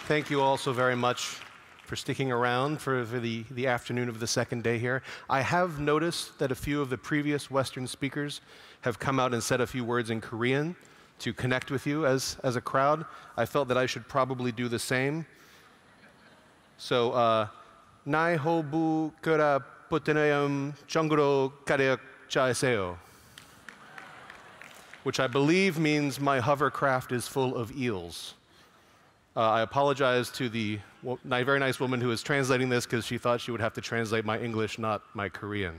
Thank you all so very much for sticking around for the afternoon of the second day here. I have noticed that a few of the previous Western speakers have come out and said a few words in Korean to connect with you as a crowd. I felt that I should probably do the same. So, Nai hobu kura putenayam chonguro kareok chaeseo, which I believe means my hovercraft is full of eels. I apologize to the very nice woman who was translating this because she thought she would have to translate my English, not my Korean.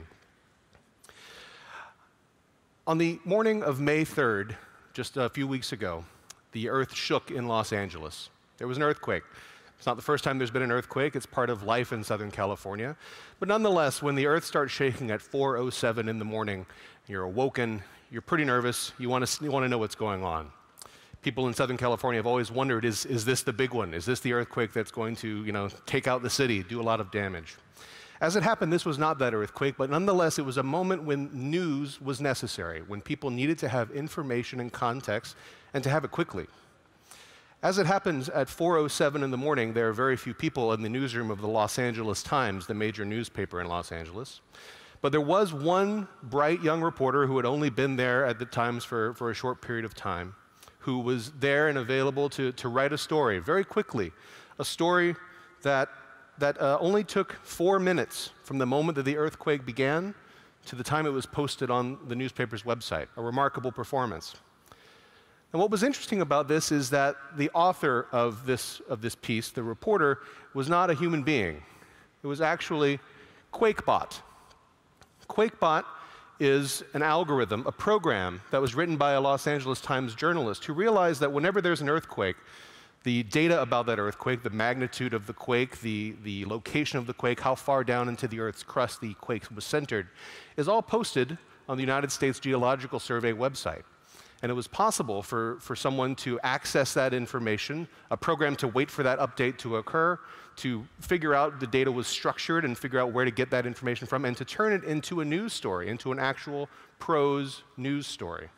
On the morning of May 3rd, just a few weeks ago, the earth shook in Los Angeles. There was an earthquake. It's not the first time there's been an earthquake. It's part of life in Southern California. But nonetheless, when the earth starts shaking at 4:07 in the morning, you're awoken, you're pretty nervous, you want to know what's going on. People in Southern California have always wondered, is this the big one? Is this the earthquake that's going to, take out the city, do a lot of damage? As it happened, this was not that earthquake, but nonetheless, it was a moment when news was necessary, when people needed to have information and context, and to have it quickly. As it happens, at 4:07 in the morning, there are very few people in the newsroom of the Los Angeles Times, the major newspaper in Los Angeles. But there was one bright young reporter who had only been there at the Times for a short period of time, who was there and available to write a story very quickly, a story that only took 4 minutes from the moment that the earthquake began to the time it was posted on the newspaper's website, a remarkable performance. And what was interesting about this is that the author of this piece, the reporter, was not a human being. It was actually QuakeBot. QuakeBot is an algorithm, a program that was written by a Los Angeles Times journalist who realized that whenever there's an earthquake, the data about that earthquake, the magnitude of the quake, the location of the quake, how far down into the Earth's crust the quake was centered, is all posted on the United States Geological Survey website. And it was possible for someone to access that information, a program to wait for that update to occur, to figure out the data was structured and figure out where to get that information from, and to turn it into a news story, into an actual prose news story.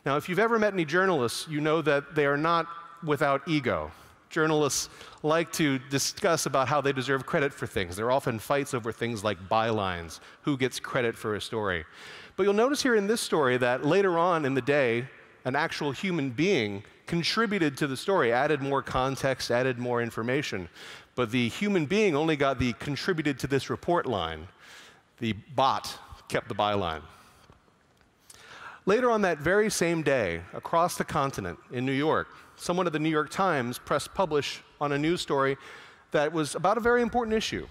Now, if you've ever met any journalists, you know that they are not without ego. Journalists like to discuss about how they deserve credit for things. There are often fights over things like bylines, who gets credit for a story. But you'll notice here in this story that later on in the day, an actual human being contributed to the story, added more context, added more information. But the human being only got the contributed to this report line. The bot kept the byline. Later on that very same day, across the continent in New York, someone at the New York Times pressed publish on a news story that was about a very important issue.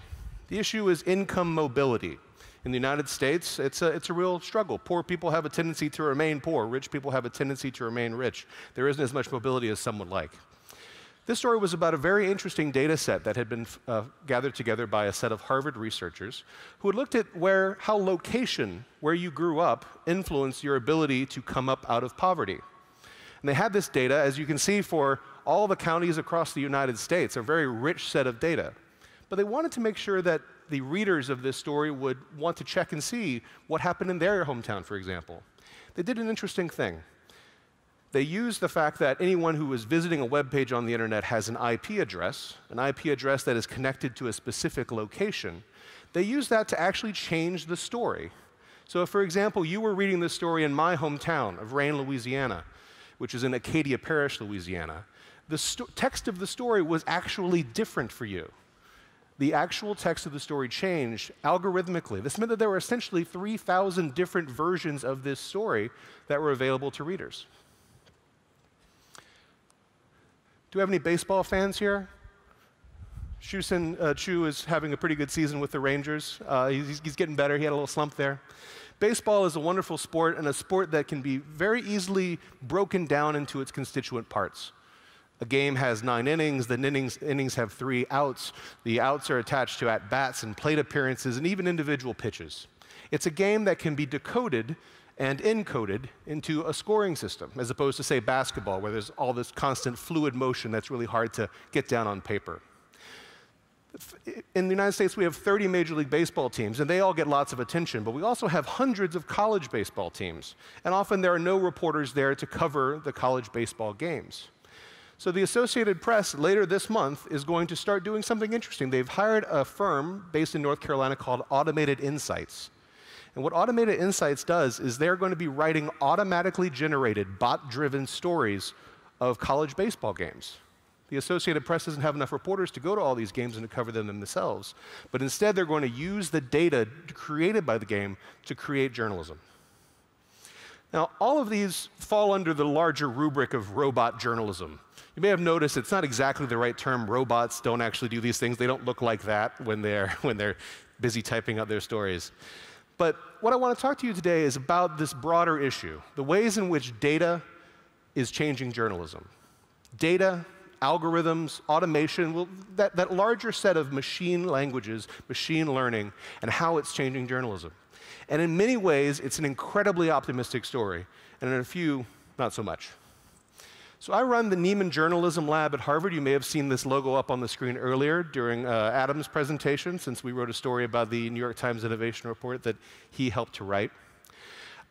The issue is income mobility. In the United States, it's a real struggle. Poor people have a tendency to remain poor. Rich people have a tendency to remain rich. There isn't as much mobility as some would like. This story was about a very interesting data set that had been gathered together by a set of Harvard researchers who had looked at how location, where you grew up, influenced your ability to come up out of poverty. And they had this data, as you can see, for all the counties across the United States, a very rich set of data. But they wanted to make sure that the readers of this story would want to check and see what happened in their hometown, for example. They did an interesting thing. They used the fact that anyone who was visiting a web page on the internet has an IP address that is connected to a specific location. They used that to actually change the story. So if, for example, you were reading this story in my hometown of Rayne, Louisiana, which is in Acadia Parish, Louisiana, the text of the story was actually different for you. The actual text of the story changed algorithmically. This meant that there were essentially 3,000 different versions of this story that were available to readers. Do we have any baseball fans here? Shu-Sin Chu is having a pretty good season with the Rangers. He's getting better. He had a little slump there. Baseball is a wonderful sport, and a sport that can be very easily broken down into its constituent parts. A game has 9 innings. The innings have 3 outs. The outs are attached to at-bats and plate appearances and even individual pitches. It's a game that can be decoded and encoded into a scoring system, as opposed to, say, basketball, where there's all this constant fluid motion that's really hard to get down on paper. In the United States, we have 30 Major League Baseball teams, and they all get lots of attention, but we also have hundreds of college baseball teams, and often there are no reporters there to cover the college baseball games. So the Associated Press later this month is going to start doing something interesting. They've hired a firm based in North Carolina called Automated Insights. And what Automated Insights does is they're going to be writing automatically generated, bot-driven stories of college baseball games. The Associated Press doesn't have enough reporters to go to all these games and to cover them themselves. But instead, they're going to use the data created by the game to create journalism. Now, all of these fall under the larger rubric of robot journalism. You may have noticed it's not exactly the right term. Robots don't actually do these things. They don't look like that when they're busy typing out their stories. But what I want to talk to you today is about this broader issue, the ways in which data is changing journalism. Data, algorithms, automation, well, that larger set of machine languages, machine learning, and how it's changing journalism. And in many ways, it's an incredibly optimistic story, and in a few, not so much. So I run the Nieman Journalism Lab at Harvard. You may have seen this logo up on the screen earlier during Adam's presentation, since we wrote a story about the New York Times Innovation Report that he helped to write.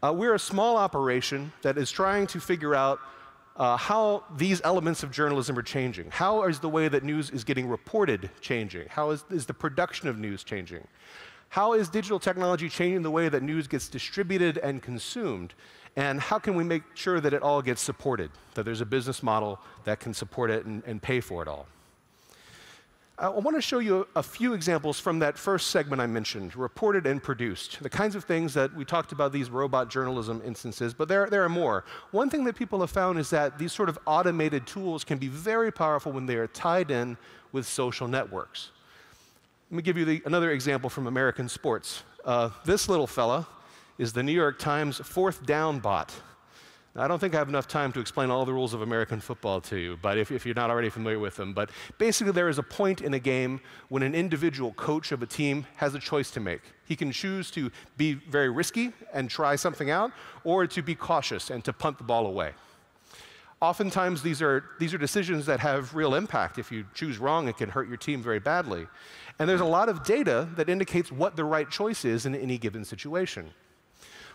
We're a small operation that is trying to figure out how these elements of journalism are changing. How is the way that news is getting reported changing? How is the production of news changing? How is digital technology changing the way that news gets distributed and consumed? And how can we make sure that it all gets supported, that there's a business model that can support it and pay for it all? I want to show you a few examples from that first segment I mentioned, reported and produced, the kinds of things that we talked about, these robot journalism instances, but there are more. One thing that people have found is that these sort of automated tools can be very powerful when they are tied in with social networks. Let me give you another example from American sports. This little fella is the New York Times fourth down bot. Now, I don't think I have enough time to explain all the rules of American football to you, but if you're not already familiar with them. But basically, there is a point in a game when an individual coach of a team has a choice to make. He can choose to be very risky and try something out, or to be cautious and to punt the ball away. Oftentimes, these are decisions that have real impact. If you choose wrong, it can hurt your team very badly. And there's a lot of data that indicates what the right choice is in any given situation.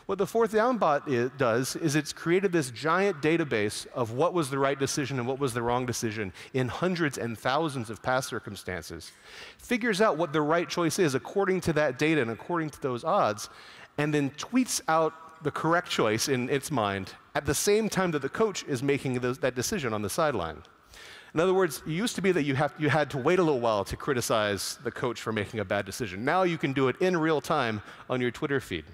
What the fourth down bot does is it's created this giant database of what was the right decision and what was the wrong decision in hundreds and thousands of past circumstances, figures out what the right choice is according to that data and according to those odds, and then tweets out the correct choice in its mind at the same time that the coach is making that decision on the sideline. In other words, it used to be that you had to wait a little while to criticize the coach for making a bad decision. Now you can do it in real time on your Twitter feed.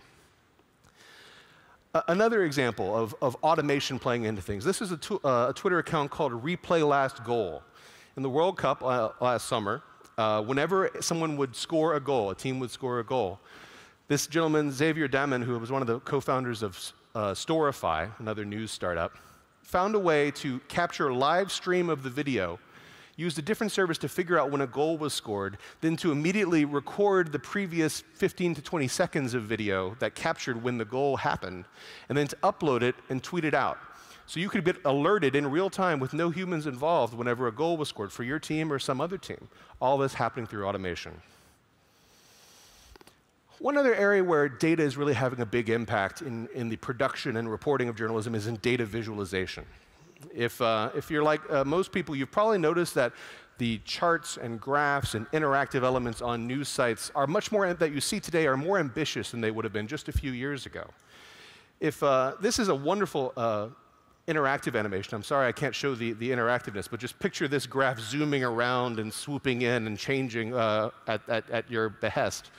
Another example of automation playing into things. This is a Twitter account called Replay Last Goal. In the World Cup last summer, whenever someone would score a goal, a team would score a goal, this gentleman, Xavier Damen, who was one of the co-founders of Storify, another news startup, found a way to capture a live stream of the video, used a different service to figure out when a goal was scored, then to immediately record the previous 15 to 20 seconds of video that captured when the goal happened, and then to upload it and tweet it out. So you could get alerted in real time with no humans involved whenever a goal was scored for your team or some other team. All this happening through automation. One other area where data is really having a big impact in the production and reporting of journalism is in data visualization. If you're like most people, you've probably noticed that the charts and graphs and interactive elements on news sites are much more, that you see today, are more ambitious than they would have been just a few years ago. This is a wonderful interactive animation. I'm sorry I can't show the interactiveness, but just picture this graph zooming around and swooping in and changing at your behest.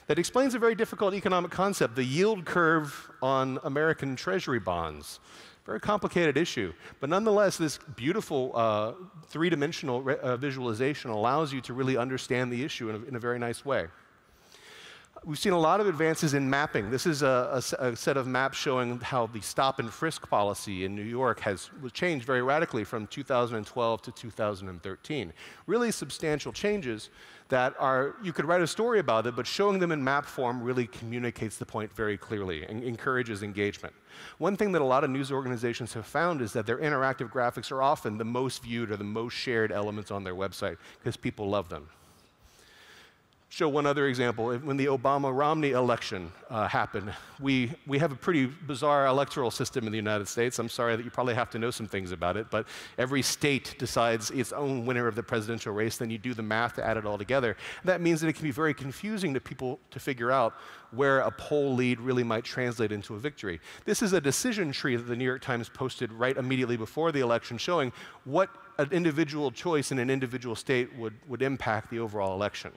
That explains a very difficult economic concept, the yield curve on American Treasury bonds. Very complicated issue, but nonetheless, this beautiful three-dimensional visualization allows you to really understand the issue in a very nice way. We've seen a lot of advances in mapping. This is a set of maps showing how the stop and frisk policy in New York was changed very radically from 2012 to 2013. Really substantial changes that you could write a story about it, but showing them in map form really communicates the point very clearly and encourages engagement. One thing that a lot of news organizations have found is that their interactive graphics are often the most viewed or the most shared elements on their website because people love them. show one other example. When the Obama-Romney election happened, we have a pretty bizarre electoral system in the United States. I'm sorry that you probably have to know some things about it, but every state decides its own winner of the presidential race, then you do the math to add it all together. That means that it can be very confusing to people to figure out where a poll lead really might translate into a victory. This is a decision tree that the New York Times posted right immediately before the election, showing what an individual choice in an individual state would impact the overall election.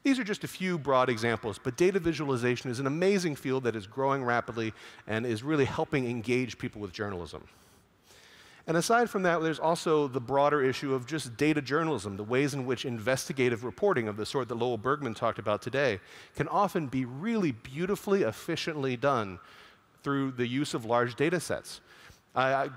These are just a few broad examples, but data visualization is an amazing field that is growing rapidly and is really helping engage people with journalism. And aside from that, there's also the broader issue of just data journalism, the ways in which investigative reporting of the sort that Lowell Bergman talked about today can often be really beautifully, efficiently done through the use of large data sets.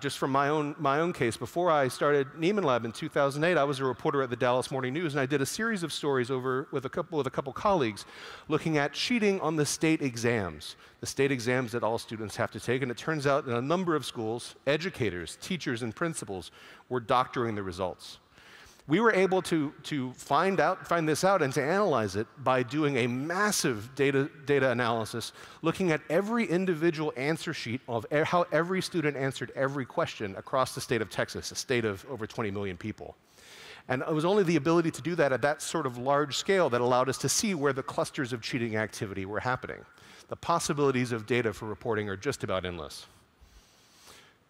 Just from my own case, before I started Nieman Lab in 2008, I was a reporter at the Dallas Morning News, and I did a series of stories with a couple colleagues looking at cheating on the state exams that all students have to take. And it turns out in a number of schools, educators, teachers, and principals were doctoring the results. We were able to find this out and to analyze it by doing a massive data analysis, looking at every individual answer sheet of how every student answered every question across the state of Texas, a state of over 20 million people. And it was only the ability to do that at that sort of large scale that allowed us to see where the clusters of cheating activity were happening. The possibilities of data for reporting are just about endless.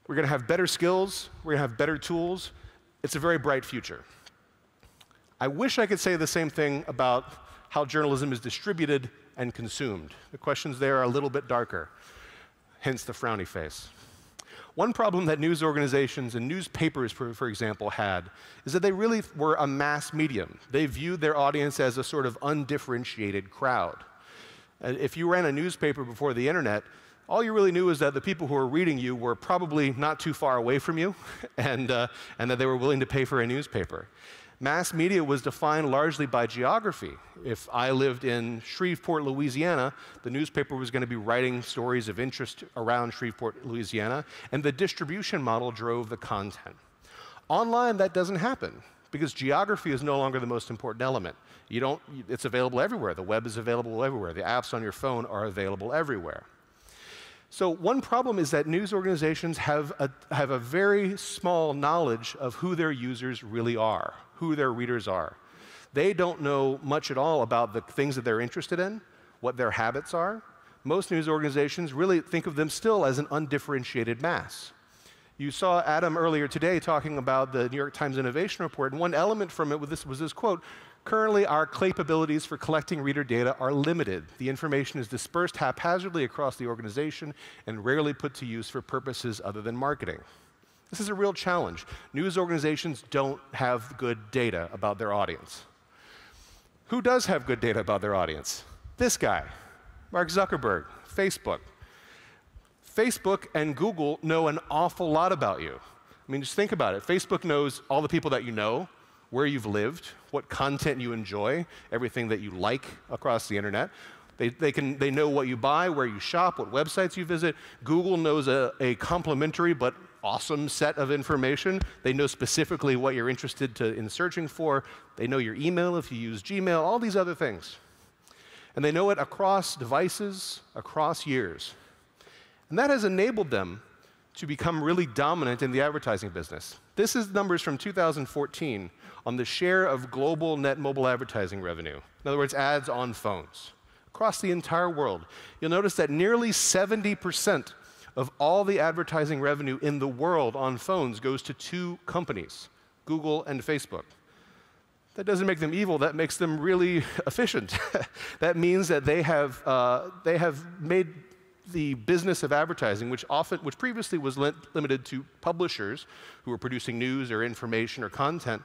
We're going to have better skills. We're going to have better tools. It's a very bright future. I wish I could say the same thing about how journalism is distributed and consumed. The questions there are a little bit darker, hence the frowny face. One problem that news organizations and newspapers, for example, had is that they really were a mass medium. They viewed their audience as a sort of undifferentiated crowd. If you ran a newspaper before the internet, all you really knew is that the people who were reading you were probably not too far away from you, and that they were willing to pay for a newspaper. Mass media was defined largely by geography. If I lived in Shreveport, Louisiana, the newspaper was going to be writing stories of interest around Shreveport, Louisiana, and the distribution model drove the content. Online, that doesn't happen, because geography is no longer the most important element. It's available everywhere. The web is available everywhere. The apps on your phone are available everywhere. So one problem is that news organizations have a very small knowledge of who their users really are, who their readers are. They don't know much at all about the things that they're interested in, what their habits are. Most news organizations really think of them still as an undifferentiated mass. You saw Adam earlier today talking about the New York Times Innovation Report, and one element from it was this quote: "Currently, our capabilities for collecting reader data are limited. The information is dispersed haphazardly across the organization and rarely put to use for purposes other than marketing." This is a real challenge. News organizations don't have good data about their audience. Who does have good data about their audience? This guy, Mark Zuckerberg, Facebook. Facebook and Google know an awful lot about you. I mean, just think about it. Facebook knows all the people that you know, where you've lived, what content you enjoy, everything that you like across the internet. They know what you buy, where you shop, what websites you visit. Google knows a complementary but awesome set of information. They know specifically what you're interested in searching for. They know your email if you use Gmail, all these other things. And they know it across devices, across years. And that has enabled them to become really dominant in the advertising business. This is numbers from 2014 on the share of global net mobile advertising revenue. In other words, ads on phones. Across the entire world, you'll notice that nearly 70% of all the advertising revenue in the world on phones goes to two companies, Google and Facebook. That doesn't make them evil, that makes them really efficient. That means that they have made the business of advertising, which previously was limited to publishers who were producing news or information or content,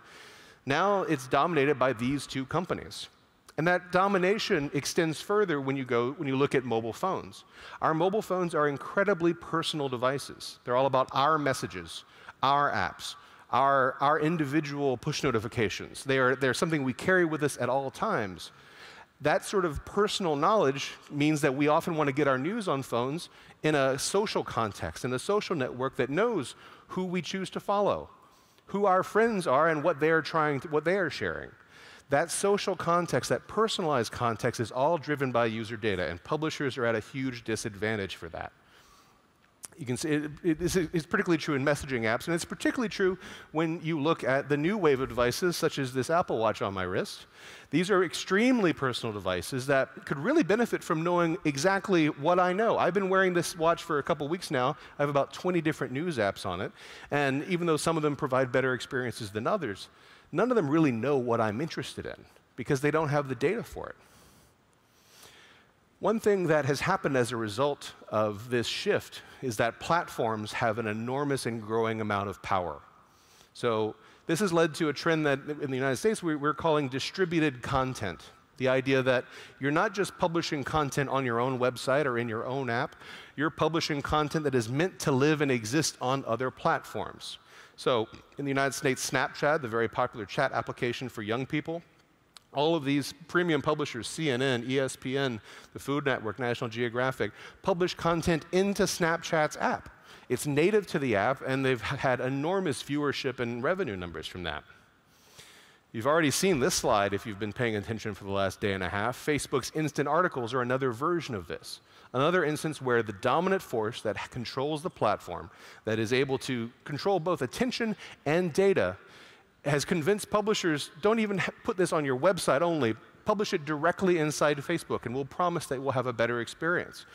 now it's dominated by these two companies. And that domination extends further when you look at mobile phones. Our mobile phones are incredibly personal devices. They're all about our messages, our apps, our individual push notifications. They're something we carry with us at all times. That sort of personal knowledge means that we often want to get our news on phones in a social context, in a social network that knows who we choose to follow, who our friends are, and what they are sharing. That social context, that personalized context, is all driven by user data, and publishers are at a huge disadvantage for that. You can see it's particularly true in messaging apps, and it's particularly true when you look at the new wave of devices, such as this Apple Watch on my wrist. These are extremely personal devices that could really benefit from knowing exactly what I know. I've been wearing this watch for a couple weeks now. I have about 20 different news apps on it, and even though some of them provide better experiences than others, none of them really know what I'm interested in because they don't have the data for it. One thing that has happened as a result of this shift is that platforms have an enormous and growing amount of power. So this has led to a trend that in the United States we're calling distributed content. The idea that you're not just publishing content on your own website or in your own app, you're publishing content that is meant to live and exist on other platforms. So in the United States, Snapchat, the very popular chat application for young people, all of these premium publishers, CNN, ESPN, the Food Network, National Geographic, publish content into Snapchat's app. It's native to the app, and they've had enormous viewership and revenue numbers from that. You've already seen this slide if you've been paying attention for the last day and a half. Facebook's instant articles are another version of this. Another instance where the dominant force that controls the platform, that is able to control both attention and data, has convinced publishers, don't even put this on your website only, publish it directly inside Facebook, and we'll promise that we'll have a better experience.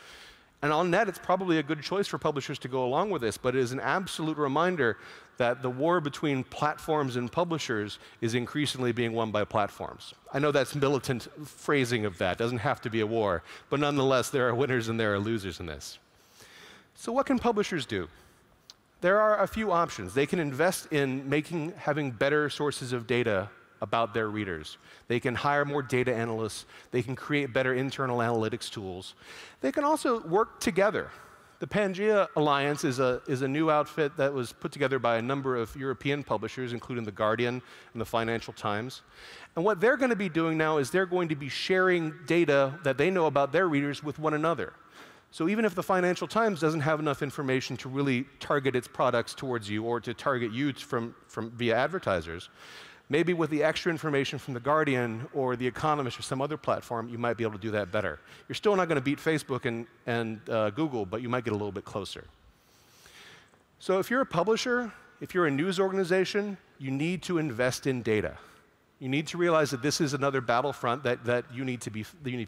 And on net, it's probably a good choice for publishers to go along with this, but it is an absolute reminder that the war between platforms and publishers is increasingly being won by platforms. I know that's militant phrasing of that. It doesn't have to be a war, but nonetheless, there are winners and there are losers in this. So what can publishers do? There are a few options. They can invest in having better sources of data about their readers. They can hire more data analysts. They can create better internal analytics tools. They can also work together. The Pangaea Alliance is a new outfit that was put together by a number of European publishers, including The Guardian and the Financial Times. And what they're going to be doing now is they're going to be sharing data that they know about their readers with one another. So even if the Financial Times doesn't have enough information to really target its products towards you or to target you via advertisers, maybe with the extra information from The Guardian or The Economist or some other platform, you might be able to do that better. You're still not going to beat Facebook and Google, but you might get a little bit closer. So if you're a publisher, if you're a news organization, you need to invest in data. You need to realize that this is another battlefront that you need to be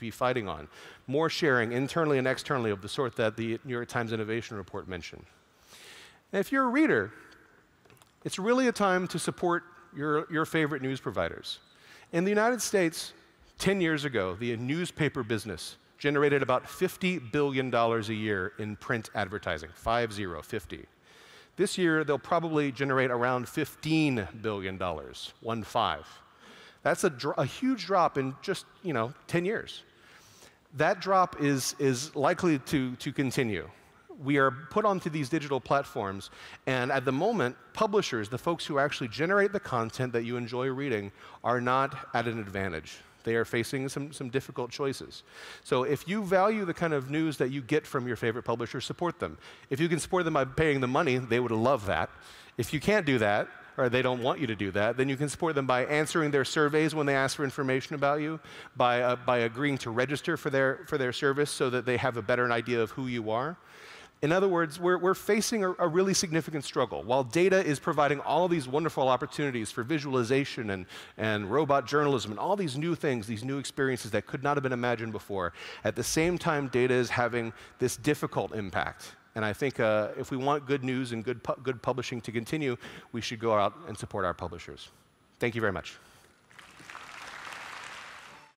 fighting on. More sharing internally and externally of the sort that the New York Times Innovation Report mentioned. And if you're a reader, it's really a time to support your favorite news providers. In the United States, 10 years ago, the newspaper business generated about $50 billion a year in print advertising, 50. This year, they'll probably generate around $15 billion, 15. That's a huge drop in just 10 years. That drop is likely to continue. We are put onto these digital platforms, and at the moment, publishers, the folks who actually generate the content that you enjoy reading, are not at an advantage. They are facing some difficult choices. So if you value the kind of news that you get from your favorite publisher, support them. If you can support them by paying them money, they would love that. If you can't do that, or they don't want you to do that, then you can support them by answering their surveys when they ask for information about you, by agreeing to register for their service so that they have a better idea of who you are. In other words, we're facing a really significant struggle. While data is providing all these wonderful opportunities for visualization and robot journalism and all these new things, these new experiences that could not have been imagined before, at the same time, data is having this difficult impact. And I think if we want good news and good publishing to continue, we should go out and support our publishers. Thank you very much.